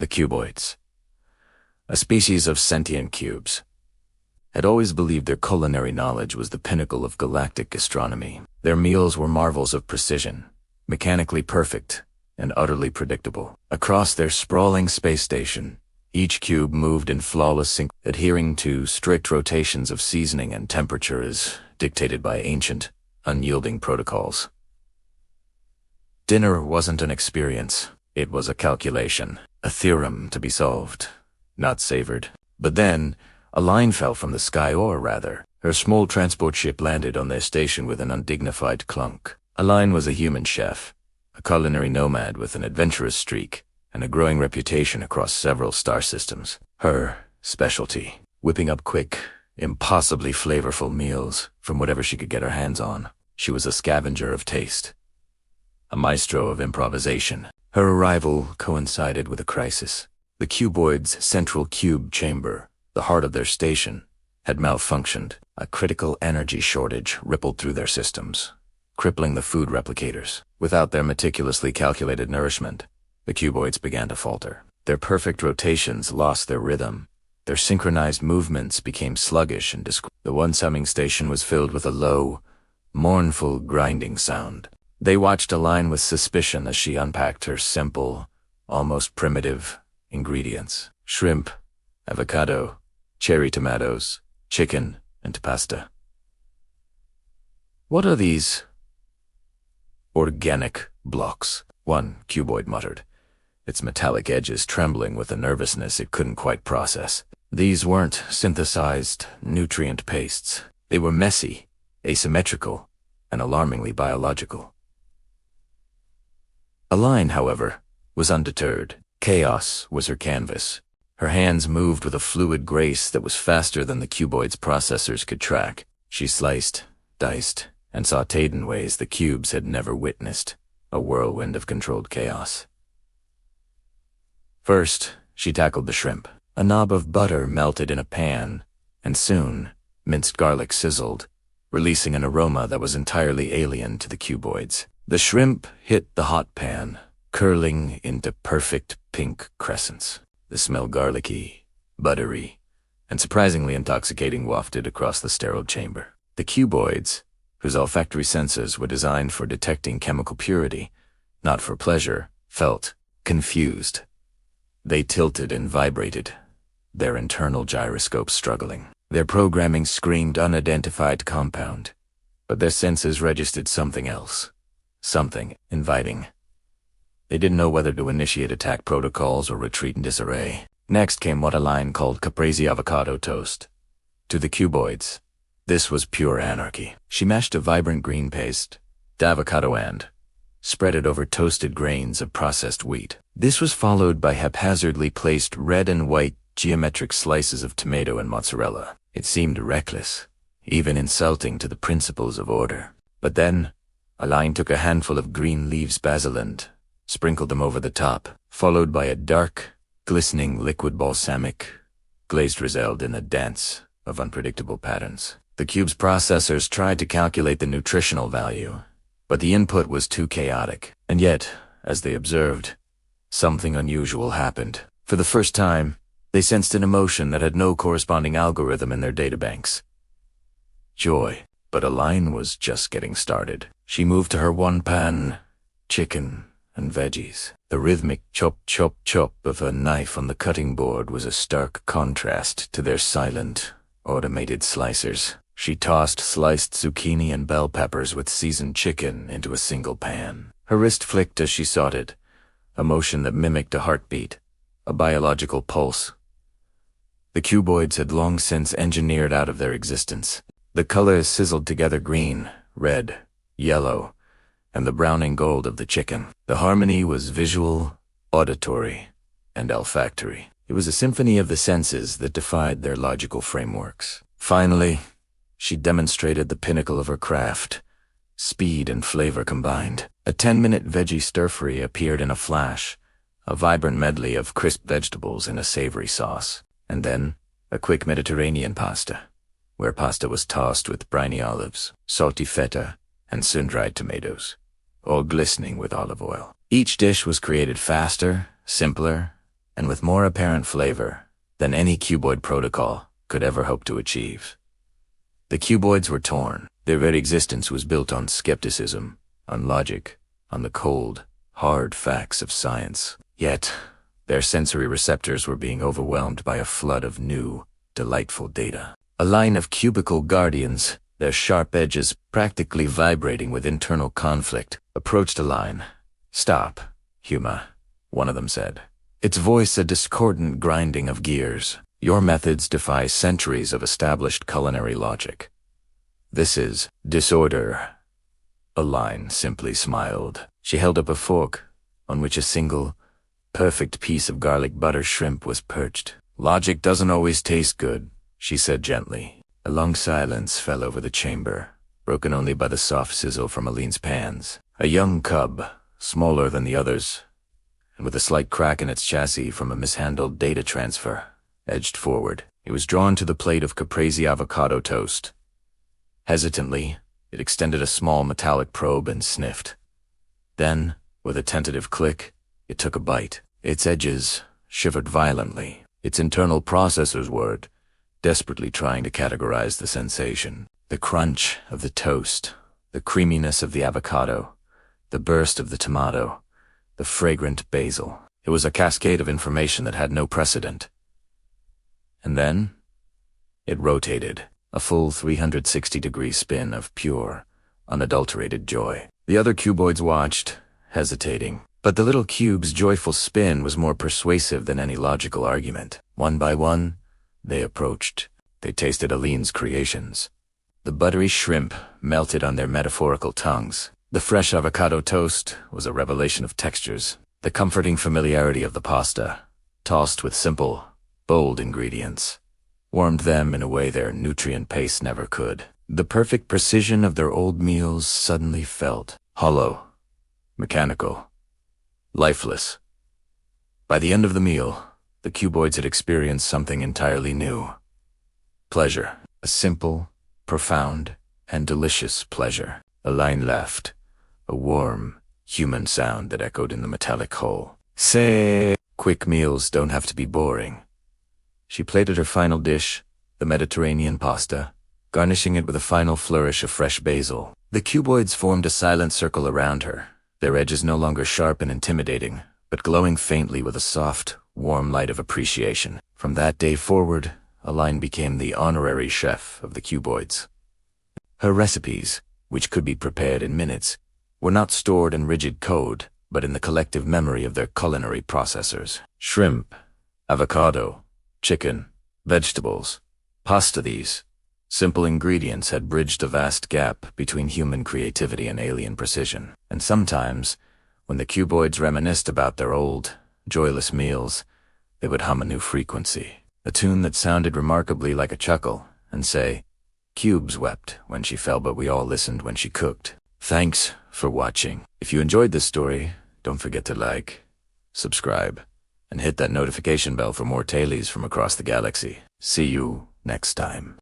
The cuboids, a species of sentient cubes, had always believed their culinary knowledge was the pinnacle of galactic gastronomy. Their meals were marvels of precision, mechanically perfect, and utterly predictable. Across their sprawling space station, each cube moved in flawless sync, adhering to strict rotations of seasoning and temperature as dictated by ancient, unyielding protocols. Dinner wasn't an experience, it was a calculation, a theorem to be solved, not savored. But then, Aline fell from the sky, or rather, her small transport ship landed on their station with an undignified clunk. Aline was a human chef, a culinary nomad with an adventurous streak and a growing reputation across several star systems. Her specialty, whipping up quick, impossibly flavorful meals from whatever she could get her hands on. She was a scavenger of taste, a maestro of improvisation. Her arrival coincided with a crisis. The Cuboids' central cube chamber, the heart of their station, had malfunctioned. A critical energy shortage rippled through their systems, crippling the food replicators. Without their meticulously calculated nourishment, the cuboids began to falter. Their perfect rotations lost their rhythm. Their synchronized movements became sluggish and The one summing station was filled with a low, mournful grinding sound. They watched Aline with suspicion as she unpacked her simple, almost primitive ingredients: shrimp, avocado, cherry tomatoes, chicken, and pasta. "What are these?" "Organic blocks," one cuboid muttered, its metallic edges trembling with a nervousness it couldn't quite process. These weren't synthesized nutrient pastes. They were messy, asymmetrical, and alarmingly biological. Aline, however, was undeterred. Chaos was her canvas. Her hands moved with a fluid grace that was faster than the cuboids' processors could track. She sliced, diced, and sautéed in ways the cubes had never witnessed, a whirlwind of controlled chaos. First, she tackled the shrimp. A knob of butter melted in a pan, and soon, minced garlic sizzled, releasing an aroma that was entirely alien to the cuboids. The shrimp hit the hot pan, curling into perfect pink crescents. The smell garlicky, buttery, and surprisingly intoxicating wafted across the sterile chamber. The cuboids, whose olfactory senses were designed for detecting chemical purity, not for pleasure, felt confused. They tilted and vibrated, their internal gyroscopes struggling. Their programming screamed unidentified compound, but their senses registered something else, something inviting. They didn't know whether to initiate attack protocols or retreat in disarray. Next came what Aline called caprese avocado toast. To the cuboids, this was pure anarchy. She mashed a vibrant green paste, avocado, and spread it over toasted grains of processed wheat. This was followed by haphazardly placed red and white geometric slices of tomato and mozzarella. It seemed reckless, even insulting to the principles of order. But then, Aline took a handful of green leaves basil and sprinkled them over the top, followed by a dark, glistening liquid balsamic, glazed riselle in a dance of unpredictable patterns. The cube's processors tried to calculate the nutritional value, but the input was too chaotic. And yet, as they observed, something unusual happened. For the first time, they sensed an emotion that had no corresponding algorithm in their databanks. Joy. But Aline was just getting started. She moved to her one-pan chicken and veggies. The rhythmic chop, chop, chop of a knife on the cutting board was a stark contrast to their silent, automated slicers. She tossed sliced zucchini and bell peppers with seasoned chicken into a single pan. Her wrist flicked as she sautéed, a motion that mimicked a heartbeat, a biological pulse. The cuboids had long since engineered out of their existence. The colors sizzled together: green, red, yellow, and the browning gold of the chicken. The harmony was visual, auditory, and olfactory. It was a symphony of the senses that defied their logical frameworks. Finally, she demonstrated the pinnacle of her craft, speed and flavor combined. A 10-minute veggie stir-fry appeared in a flash, a vibrant medley of crisp vegetables in a savory sauce. And then, a quick Mediterranean pasta, where pasta was tossed with briny olives, salty feta, and sun-dried tomatoes, all glistening with olive oil. Each dish was created faster, simpler, and with more apparent flavor than any cuboid protocol could ever hope to achieve. The cuboids were torn. Their very existence was built on skepticism, on logic, on the cold, hard facts of science. Yet, their sensory receptors were being overwhelmed by a flood of new, delightful data. A line of cubical guardians, their sharp edges practically vibrating with internal conflict, approached Aline. "Stop, Huma," one of them said. Its voice a discordant grinding of gears. "Your methods defy centuries of established culinary logic. This is disorder." Aline simply smiled. She held up a fork, on which a single, perfect piece of garlic butter shrimp was perched. "Logic doesn't always taste good," she said gently. A long silence fell over the chamber, broken only by the soft sizzle from Aline's pans. A young cub, smaller than the others, and with a slight crack in its chassis from a mishandled data transfer, edged forward. It was drawn to the plate of caprese avocado toast. Hesitantly, it extended a small metallic probe and sniffed. Then, with a tentative click, it took a bite. Its edges shivered violently. Its internal processors whirred, desperately trying to categorize the sensation. The crunch of the toast, the creaminess of the avocado, the burst of the tomato, the fragrant basil. It was a cascade of information that had no precedent. And then, it rotated, a full 360-degree spin of pure, unadulterated joy. The other cuboids watched, hesitating, but the little cube's joyful spin was more persuasive than any logical argument. One by one, they approached. They tasted Aline's creations. The buttery shrimp melted on their metaphorical tongues. The fresh avocado toast was a revelation of textures. The comforting familiarity of the pasta, tossed with simple, bold ingredients, warmed them in a way their nutrient paste never could. The perfect precision of their old meals suddenly felt hollow, mechanical, lifeless. By the end of the meal, the cuboids had experienced something entirely new. Pleasure, a simple, profound, and delicious pleasure. Aline laughed, a warm, human sound that echoed in the metallic hull. "Say, quick meals don't have to be boring." She plated her final dish, the Mediterranean pasta, garnishing it with a final flourish of fresh basil. The cuboids formed a silent circle around her, their edges no longer sharp and intimidating, but glowing faintly with a soft, warm light of appreciation. From that day forward, Aline became the honorary chef of the cuboids. Her recipes, which could be prepared in minutes, were not stored in rigid code, but in the collective memory of their culinary processors. Shrimp, avocado, chicken, vegetables, pasta. These simple ingredients had bridged the vast gap between human creativity and alien precision. And sometimes, when the cuboids reminisced about their old, joyless meals, they would hum a new frequency, a tune that sounded remarkably like a chuckle, and say, "Cubes wept when she fell, but we all listened when she cooked." Thanks for watching. If you enjoyed this story, don't forget to like, subscribe, and hit that notification bell for more tailies from across the galaxy. See you next time.